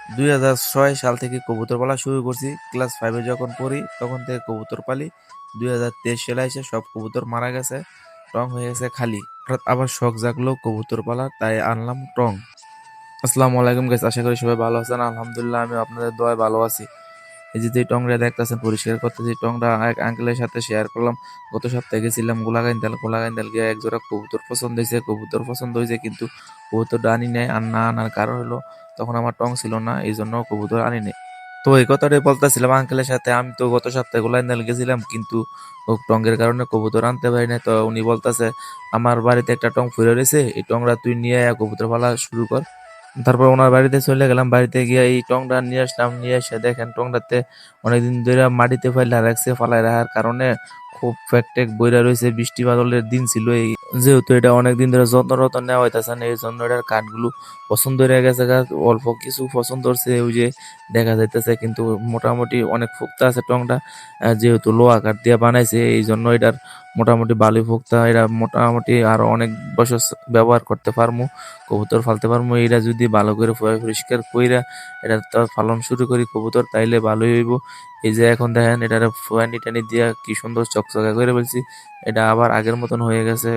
2006 সাল থেকে কবুতর পালা শুরু করছি। ক্লাস 5 এ যখন পড়ি তখন থেকে কবুতর পালি। 2023 সালে এসে সব কবুতর মারা গেছে, টং হয়ে গেছে খালি। হঠাৎ আবার শখ জাগলো কবুতর পালার, তাই আনলাম টং। আসসালামু আলাইকুম গাইস, আশা করি সবাই ভালো আছেন। আলহামদুলিল্লাহ আমি আপনাদের দোয়ায় ভালো আছি। এই যে টংটা দেখতেছেন পরিষ্কার করতেছি, টংটা এক আঙ্কেলের সাথে শেয়ার করলাম। গত সপ্তাহে গেছিলাম গোলাগাইন্দাল গিয়ে এক জোড়া কবুতর পছন্দ হয়েছে, কিন্তু কবুতরটা আনি নাই। আর না আনার কারণ হলো তখন আমার টং ছিল না, এই জন্য কবুতর আনি নাই। তো এই কথাটাই বলতেছিলাম আঙ্কেলের সাথে, আমি তো গত সপ্তাহে গোলাইন্দাল গেছিলাম, কিন্তু ও টঙ্গের কারণে কবুতর আনতে পারি না। তো উনি বলতেছে আমার বাড়িতে একটা টং ফুরে রয়েছে, এই টংটা তুই নিয়ে আয়, কবুতর পালা শুরু কর। তারপর ওনার বাড়িতে চলে গেলাম, বাড়িতে গিয়ে এই টংটা নিয়ে আসলাম। নিয়ে এসে দেখেন টংটাতে অনেকদিন ধরে মাটিতে ফেলা রাখছে, ফালাই রাখার কারণে খুব ফ্যাকটেক বইরা রয়েছে। বৃষ্টি বাদলের দিন ছিল, এই যেহেতু এটা অনেকদিন ধরে যত্ন রত্ন নেওয়া হইতেছে না, এই জন্য এটার কাঠগুলো পছন্দ হয়ে গেছে। অল্প কিছু পছন্দ হচ্ছে, ওই যে দেখা যাইতেছে, কিন্তু মোটামুটি অনেক ফুক্তা আছে টংটা। যেহেতু লোহা কাঠ দিয়ে বানাইছে, এই জন্য এটার মোটামুটি ভালোই ফুক্তা। এটা মোটামুটি আরো অনেক বছর ব্যবহার করতে পারমু, কবুতর ফালতে পারবো। এটা যদি ভালো করে পরিষ্কার কইরা এটা তো পালন শুরু করি কবুতর, তাইলে ভালোই হইব। এই যে এখন দেখেন এটারে পানি টানি দিয়া কি সুন্দর চকচকা করে বলছি, এটা আবার আগের মতন হয়ে গেছে।